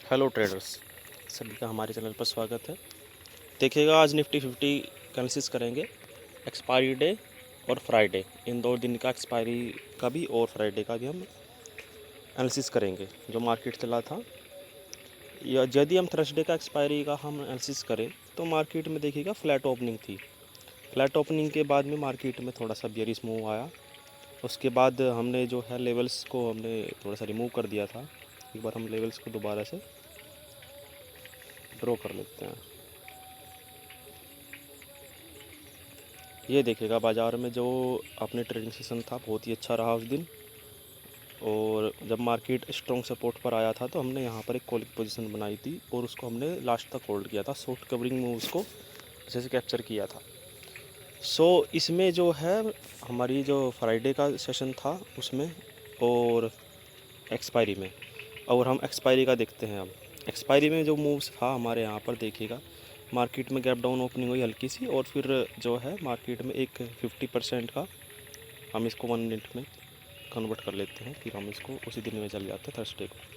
Hello traders, सभी का हमारे चैनल पर स्वागत है। देखिएगा, आज निफ्टी 50 एनालिसिस करेंगे। एक्सपायरी डे और फ्राइडे, इन 2 दिन का एक्सपायरी का भी और फ्राइडे का भी हम एनालिसिस करेंगे। जो मार्केट चला था, या यदि हम थर्सडे का एक्सपायरी का हम एनालिसिस करें तो मार्केट में देखिएगा फ्लैट ओपनिंग थी। फ्लैट ओपनिंग के बाद में मार्केट में थोड़ा सा बेयरिश मूव आया। उसके बाद हमने जो है लेवल्स को हमने थोड़ा सा रिमूव कर दिया था। एक बार हम लेवल्स को दोबारा से ड्रॉ कर लेते हैं। ये देखिएगा, बाज़ार में जो अपने ट्रेडिंग सेशन था बहुत ही अच्छा रहा उस दिन। और जब मार्केट स्ट्रॉन्ग सपोर्ट पर आया था तो हमने यहाँ पर एक कॉल की पोजीशन बनाई थी और उसको हमने लास्ट तक होल्ड किया था। शॉर्ट कवरिंग में उसको अच्छे से कैप्चर किया था। इसमें जो है हमारी जो फ्राइडे का सेशन था उसमें और एक्सपायरी में, और हम एक्सपायरी का देखते हैं। अब एक्सपायरी में जो मूव्स था हमारे यहाँ पर देखिएगा, मार्केट में गैप डाउन ओपनिंग हुई हल्की सी, और फिर जो है मार्केट में एक 50% का हम इसको 1 मिनट में कन्वर्ट कर लेते हैं। फिर हम इसको उसी दिन में चल जाते हैं थर्सडे को।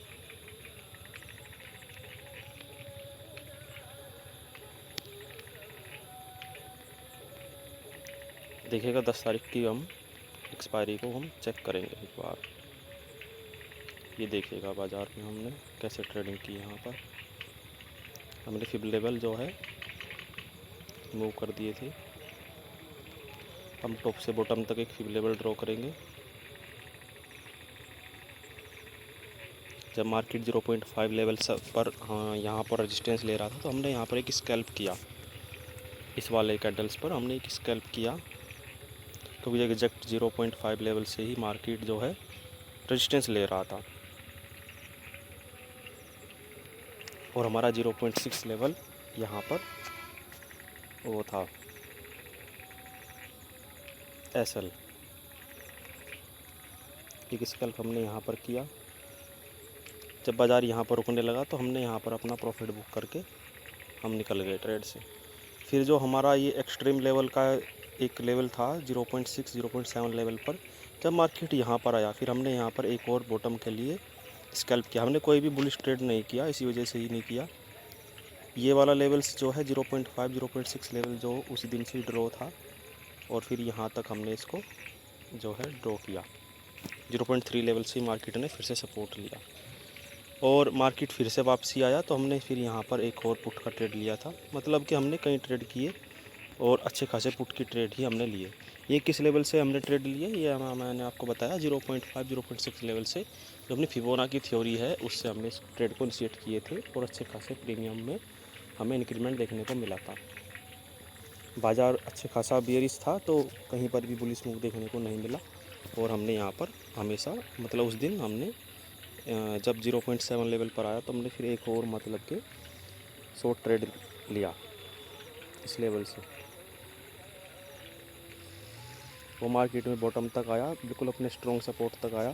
देखिएगा 10 तारीख की हम एक्सपायरी को हम चेक करेंगे एक बार। ये देखिएगा बाज़ार में हमने कैसे ट्रेडिंग की। यहाँ पर हमने फिब लेवल जो है मूव कर दिए थे। हम टॉप से बॉटम तक एक फिब लेवल ड्रॉ करेंगे। जब मार्केट 0.5 लेवल पर यहाँ पर रेजिस्टेंस ले रहा था तो हमने यहाँ पर एक स्कैल्प किया। इस वाले कैंडल्स पर हमने एक स्कैल्प किया, क्योंकि एग्जैक्ट 0.5 लेवल से ही मार्केट जो है रेजिस्टेंस ले रहा था। और हमारा 0.6 लेवल यहाँ पर वो था एसएल। एक स्कैल्प हमने यहाँ पर किया। जब बाज़ार यहाँ पर रुकने लगा तो हमने यहाँ पर अपना प्रॉफिट बुक करके हम निकल गए ट्रेड से। फिर जो हमारा ये एक्सट्रीम लेवल का एक लेवल था 0.6 0.7 लेवल पर, जब मार्केट यहाँ पर आया फिर हमने यहाँ पर एक और बॉटम के लिए स्कैल्प किया। हमने कोई भी बुलिश ट्रेड नहीं किया, इसी वजह से ही नहीं किया। ये वाला लेवल्स जो है 0.5 0.6 लेवल जो उसी दिन से ड्रॉ था, और फिर यहाँ तक हमने इसको जो है ड्रॉ किया। 0.3 लेवल से मार्केट ने फिर से सपोर्ट लिया और मार्केट फिर से वापसी आया तो हमने फिर यहाँ पर एक और पुट का ट्रेड लिया था। मतलब कि हमने कई ट्रेड किए और अच्छे खासे पुट की ट्रेड ही हमने लिए। ये किस लेवल से हमने ट्रेड लिए ये मैंने आपको बताया, 0.5 0.6 लेवल से। जो अपनी फिबोनाची थ्योरी है उससे हमने इस ट्रेड को इनिशिएट किए थे और अच्छे खासे प्रीमियम में हमें इंक्रीमेंट देखने को मिला था। बाज़ार अच्छे खासा बेयरिश था तो कहीं पर भी बुलिश मूव देखने को नहीं मिला, और हमने यहाँ पर हमेशा मतलब उस दिन हमने जब 0.7 लेवल पर आया तो हमने फिर एक और मतलब के शॉर्ट ट्रेड लिया इस लेवल से। वो मार्केट में बॉटम तक आया, बिल्कुल अपने स्ट्रॉन्ग सपोर्ट तक आया,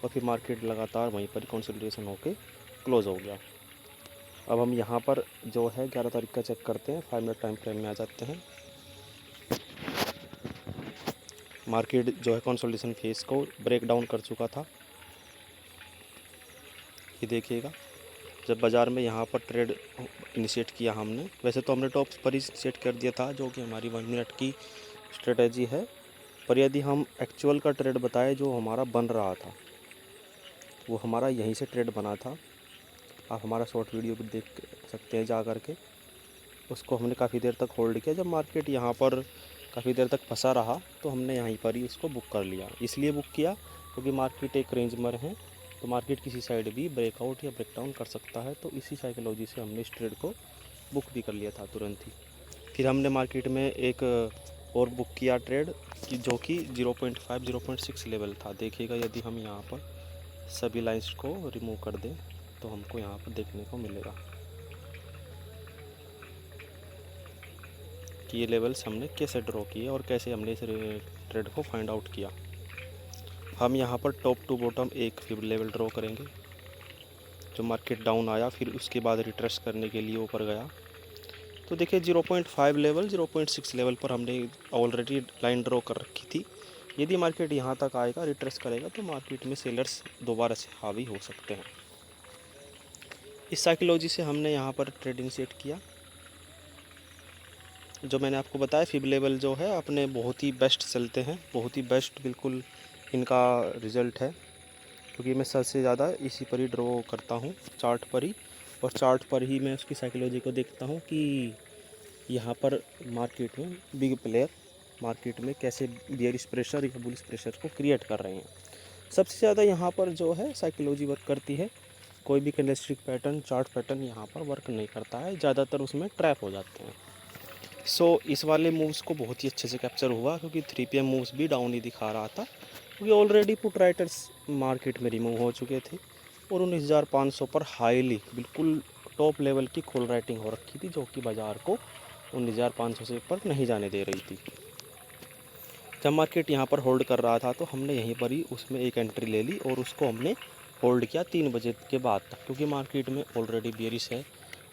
और फिर मार्केट लगातार वहीं पर कंसोलिडेशन होके क्लोज़ हो गया। अब हम यहाँ पर जो है 11 तारीख का चेक करते हैं। 5 मिनट टाइम फ्रेम में आ जाते हैं। मार्केट जो है कंसोलिडेशन फेस को ब्रेक डाउन कर चुका था। ये देखिएगा, जब बाज़ार में यहाँ पर ट्रेड इनिशिएट किया हमने, वैसे तो हमने टॉप पर ही सेट कर दिया था जो कि हमारी 1 मिनट की स्ट्रेटजी है, पर यदि हम एक्चुअल का ट्रेड बताएं जो हमारा बन रहा था वो हमारा यहीं से ट्रेड बना था। आप हमारा शॉर्ट वीडियो भी देख सकते हैं जा कर के। उसको हमने काफ़ी देर तक होल्ड किया। जब मार्केट यहाँ पर काफ़ी देर तक फंसा रहा तो हमने यहीं पर ही उसको बुक कर लिया। इसलिए बुक किया क्योंकि मार्केट एक रेंज में है तो मार्केट किसी साइड भी ब्रेकआउट या ब्रेकडाउन कर सकता है। तो इसी साइकोलॉजी से हमने इस ट्रेड को बुक भी कर लिया था तुरंत ही। फिर हमने मार्केट में एक और बुक किया ट्रेड जो कि 0.5 0.6 लेवल था। देखिएगा, यदि हम यहाँ पर सभी लाइंस को रिमूव कर दें तो हमको यहाँ पर देखने को मिलेगा कि ये लेवल्स हमने कैसे ड्रॉ किए और कैसे हमने इस ट्रेड को फाइंड आउट किया। हम यहाँ पर टॉप टू बॉटम एक फिब लेवल ड्रॉ करेंगे। जो मार्केट डाउन आया फिर उसके बाद रिट्रेस करने के लिए ऊपर गया तो देखिए 0.5 लेवल 0.6 लेवल पर हमने ऑलरेडी लाइन ड्रॉ कर रखी थी। यदि मार्केट यहाँ तक आएगा, रिट्रेस करेगा, तो मार्केट में सेलर्स दोबारा से हावी हो सकते हैं। इस साइकोलॉजी से हमने यहाँ पर ट्रेड इनिशिएट किया। जो मैंने आपको बताया फिब लेवल जो है अपने बहुत ही बेस्ट चलते हैं, बहुत ही बेस्ट बिल्कुल इनका रिज़ल्ट है, क्योंकि मैं सबसे ज़्यादा इसी पर ही ड्रॉ करता हूँ, चार्ट पर ही। और चार्ट पर ही मैं उसकी साइकोलॉजी को देखता हूँ कि यहाँ पर मार्केट में बिग प्लेयर मार्केट में कैसे बियरिश प्रेशर या बुलिश प्रेशर को क्रिएट कर रहे हैं। सबसे ज़्यादा यहाँ पर जो है साइकोलॉजी वर्क करती है। कोई भी कैंडलस्टिक पैटर्न, चार्ट पैटर्न यहाँ पर वर्क नहीं करता है, ज़्यादातर उसमें ट्रैप हो जाते हैं। इस वाले मूव्स को बहुत ही अच्छे से कैप्चर हुआ, क्योंकि 3 PM मूव्स भी डाउन ही दिखा रहा था, क्योंकि ऑलरेडी पुट राइटर्स मार्केट में रिमूव हो चुके थे और 19,500 पर हाईली बिल्कुल टॉप लेवल की कॉल राइटिंग हो रखी थी, जो कि बाज़ार को 19,500 से ऊपर नहीं जाने दे रही थी। जब मार्केट यहाँ पर होल्ड कर रहा था तो हमने यहीं पर ही उसमें एक एंट्री ले ली और उसको हमने होल्ड किया 3 बजे के बाद तक, क्योंकि मार्केट में ऑलरेडी बेयरिश है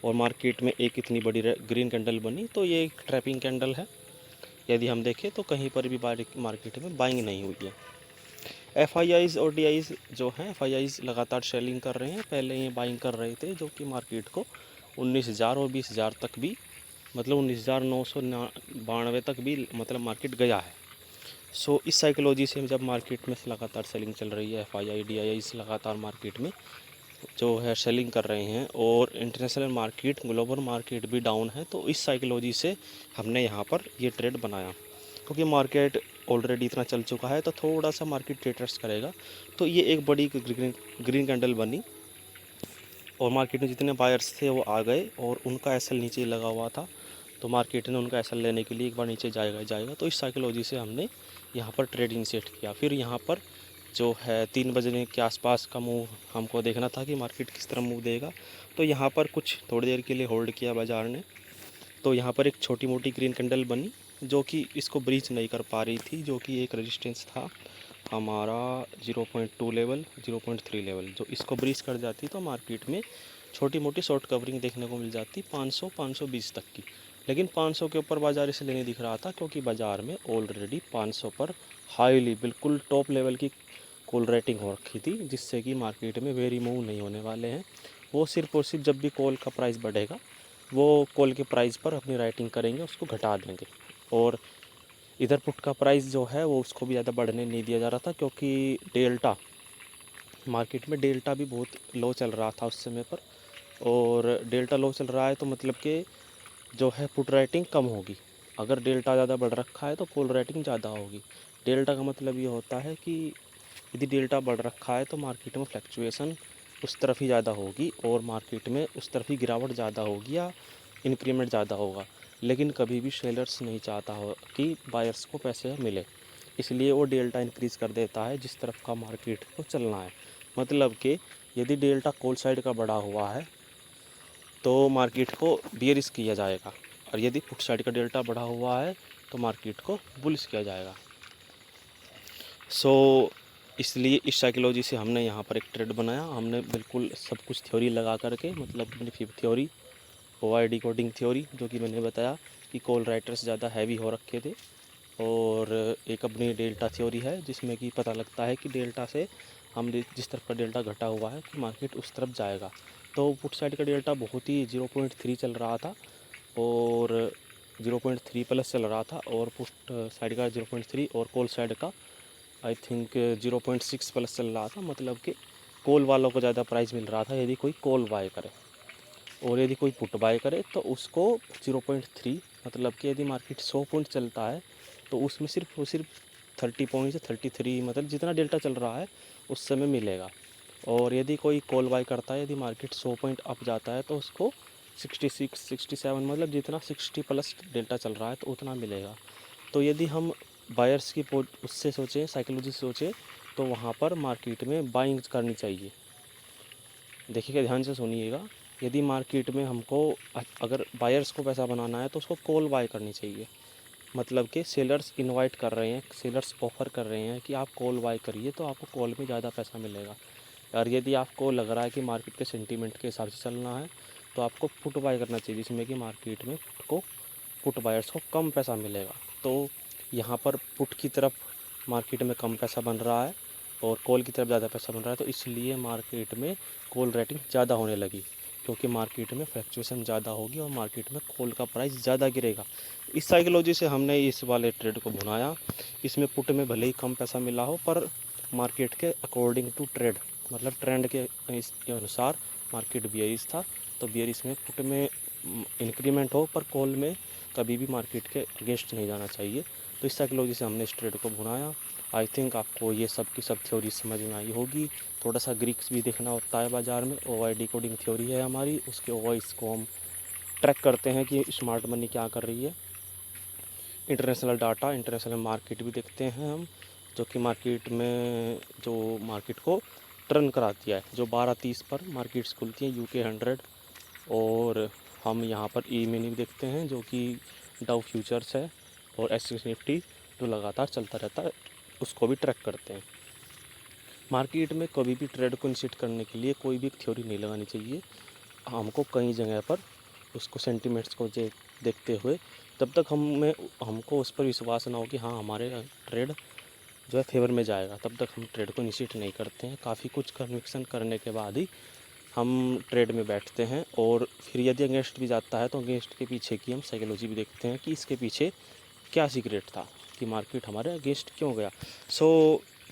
और मार्केट में एक इतनी बड़ी ग्रीन कैंडल बनी, तो ये एक ट्रैपिंग कैंडल है। यदि हम देखें तो कहीं पर भी मार्केट में बाइंग नहीं हुई है। FIIs और DIs जो हैं, FIIs लगातार सेलिंग कर रहे हैं, पहले ये बाइंग कर रहे थे, जो कि मार्केट को 19,000 और 20,000 तक भी, मतलब 19,992 तक भी मतलब मार्केट गया है। इस साइकोलॉजी से जब मार्केट में लगातार सेलिंग चल रही है, FII DIs लगातार मार्केट में जो है सेलिंग कर रहे हैं और इंटरनेशनल मार्केट, ग्लोबल मार्केट भी डाउन है, तो इस साइकोलॉजी से हमने यहाँ पर ये ट्रेड बनाया, क्योंकि मार्केट ऑलरेडी इतना चल चुका है तो थोड़ा सा मार्केट ट्रेडर्स करेगा। तो ये एक बड़ी ग्रीन कैंडल बनी और मार्केट में जितने बायर्स थे वो आ गए और उनका एसएल नीचे लगा हुआ था, तो मार्केट ने उनका एसएल लेने के लिए एक बार नीचे जाएगा। तो इस साइकोलॉजी से हमने यहाँ पर ट्रेड इनिशिएट किया। फिर यहाँ पर जो है 3 बजने के आसपास का मूव हमको देखना था कि मार्केट किस तरह मूव देगा, तो यहाँ पर कुछ थोड़ी देर के लिए होल्ड किया बाज़ार ने। तो यहाँ पर एक छोटी मोटी ग्रीन कैंडल बनी जो कि इसको ब्रीच नहीं कर पा रही थी, जो कि एक रेजिस्टेंस था हमारा 0.2 लेवल, 0.3 लेवल, जो इसको ब्रीच कर जाती तो मार्केट में छोटी मोटी शॉर्ट कवरिंग देखने को मिल जाती 500 520 तक की। लेकिन 500 के ऊपर बाज़ार इसलिए नहीं दिख रहा था क्योंकि बाज़ार में ऑलरेडी 500 पर हाईली बिल्कुल टॉप लेवल की कॉल रेटिंग हो रखी थी, जिससे कि मार्केट में वेरी मूव नहीं होने वाले हैं। वो सिर्फ और सिर्फ जब भी कॉल का प्राइस बढ़ेगा वो कॉल के प्राइस पर अपनी राइटिंग करेंगे, उसको घटा देंगे। और इधर पुट का प्राइस जो है वो उसको भी ज़्यादा बढ़ने नहीं दिया जा रहा था, क्योंकि डेल्टा मार्केट में डेल्टा भी बहुत लो चल रहा था उस समय पर, और डेल्टा लो चल रहा है तो मतलब कि जो है पुट राइटिंग कम होगी। अगर डेल्टा ज़्यादा बढ़ रखा है तो कॉल राइटिंग ज़्यादा होगी। डेल्टा का मतलब ये होता है कि यदि डेल्टा बढ़ रखा है तो मार्केट में फ्लक्चुएसन उस तरफ ही ज़्यादा होगी और मार्केट में उस तरफ ही गिरावट ज़्यादा होगी या इंक्रीमेंट ज़्यादा होगा। लेकिन कभी भी सेलर्स नहीं चाहता हो कि बायर्स को पैसे मिले, इसलिए वो डेल्टा इंक्रीज़ कर देता है जिस तरफ का मार्केट को चलना है। मतलब कि यदि डेल्टा कॉल साइड का बढ़ा हुआ है तो मार्केट को बियरिश किया जाएगा, और यदि पुट साइड का डेल्टा बढ़ा हुआ है तो मार्केट को बुलिश किया जाएगा। इसलिए इस साइकोलॉजी से हमने यहाँ पर एक ट्रेड बनाया। हमने बिल्कुल सब कुछ थ्योरी लगा करके, मतलब अपनी fib theory, OI decoding theory, जो कि मैंने बताया कि कॉल राइटर्स ज़्यादा हैवी हो रखे थे, और एक अपनी डेल्टा थ्योरी है जिसमें कि पता लगता है कि डेल्टा से हम जिस तरफ का डेल्टा घटा हुआ है कि मार्केट उस तरफ जाएगा। तो पुट साइड का डेल्टा बहुत ही 0.3 चल रहा था और 0.3 प्लस चल रहा था, और पुट साइड का 0.3 और कॉल साइड का आई थिंक 0.6 प्लस चल रहा था। मतलब कि कॉल वालों को ज़्यादा प्राइस मिल रहा था यदि कोई कॉल बाय करे, और यदि कोई पुट बाय करे तो उसको 0.3, मतलब कि यदि मार्केट 100 पॉइंट चलता है तो उसमें सिर्फ 30 पॉइंट से 33, मतलब जितना डेल्टा चल रहा है उस समय मिलेगा। और यदि कोई कॉल बाय करता है, यदि मार्केट 100 पॉइंट अप जाता है तो उसको 66 67, मतलब जितना 60 प्लस डेल्टा चल रहा है तो उतना मिलेगा। तो यदि हम बायर्स की उससे सोचें, साइकोलॉजी से सोचें, तो वहाँ पर मार्केट में बाइंग करनी चाहिए। देखिएगा, ध्यान से सुनिएगा, यदि मार्केट में हमको अगर बायर्स को पैसा बनाना है तो उसको कॉल बाय करनी चाहिए। मतलब कि सेलर्स इनवाइट कर रहे हैं, सेलर्स ऑफ़र कर रहे हैं कि आप कॉल बाय करिए तो आपको कॉल में ज़्यादा पैसा मिलेगा। और यदि आपको लग रहा है कि मार्केट के सेंटीमेंट के हिसाब से चलना है तो आपको पुट बाय करना चाहिए, जिसमें कि मार्केट में पुट बायर्स को कम पैसा मिलेगा। तो यहाँ पर पुट की तरफ मार्केट में कम पैसा बन रहा है और कॉल की तरफ ज़्यादा पैसा बन रहा है, तो इसलिए मार्केट में कॉल रेटिंग ज़्यादा होने लगी। क्योंकि मार्केट में फ्लक्चुएशन ज़्यादा होगी और मार्केट में कोल का प्राइस ज़्यादा गिरेगा। इस साइकोलॉजी से हमने इस वाले ट्रेड को भुनाया। इसमें पुट में भले ही कम पैसा मिला हो, पर मार्केट के अकॉर्डिंग टू ट्रेड, मतलब ट्रेंड के इसके अनुसार मार्केट बियरिश था, तो बियरिश में पुट में इंक्रीमेंट हो, पर कॉल में कभी भी मार्केट के अगेंस्ट नहीं जाना चाहिए। तो इस साइकोलॉजी से हमने इस ट्रेड को भुनाया। आई थिंक आपको ये सब की सब थ्योरी समझ में आई होगी। थोड़ा सा ग्रीक्स भी देखना होता है बाज़ार में। ओवाई डिकोडिंग थ्योरी है हमारी, उसके ओवाइस को हम ट्रैक करते हैं कि स्मार्ट मनी क्या कर रही है। इंटरनेशनल डाटा, इंटरनेशनल मार्केट भी देखते हैं हम, जो कि मार्केट में जो मार्केट को टर्न कराती है। जो 12:30 पर मार्केट्स खुलती हैं UK 100, और हम यहाँ पर ई मिनी देखते हैं जो कि डाउ फ्यूचर्स है, और SX निफ्टी जो लगातार चलता रहता है, उसको भी ट्रैक करते हैं। मार्केट में कभी भी ट्रेड को इनिशिएट करने के लिए कोई भी थ्योरी नहीं लगानी चाहिए। हमको कई जगह पर उसको सेंटिमेंट्स को देखते हुए, तब तक हमको उस पर विश्वास ना हो कि हाँ हमारे ट्रेड जो है फेवर में जाएगा, तब तक हम ट्रेड को इनिशिएट नहीं करते हैं। काफ़ी कुछ कन्विक्शन करने के बाद ही हम ट्रेड में बैठते हैं। और फिर यदि अगेंस्ट भी जाता है तो अगेंस्ट के पीछे की हम साइकोलॉजी भी देखते हैं कि इसके पीछे क्या सीक्रेट था कि मार्केट हमारे अगेंस्ट क्यों गया। सो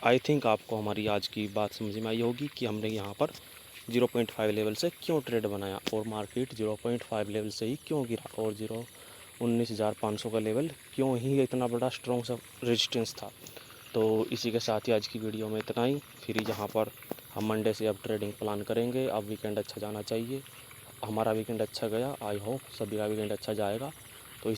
आई थिंक आपको हमारी आज की बात समझ में आई होगी कि हमने यहाँ पर 0.5 लेवल से क्यों ट्रेड बनाया, और मार्केट 0.5 लेवल से ही क्यों गिरा, और 19,500 का लेवल क्यों ही इतना बड़ा स्ट्रॉन्ग सा रेजिस्टेंस था। तो इसी के साथ ही आज की वीडियो में इतना ही। फिर यहाँ पर हम मंडे से अब ट्रेडिंग प्लान करेंगे। अब वीकेंड अच्छा जाना चाहिए। हमारा वीकेंड अच्छा गया, आई होप सभी का वीकेंड अच्छा जाएगा।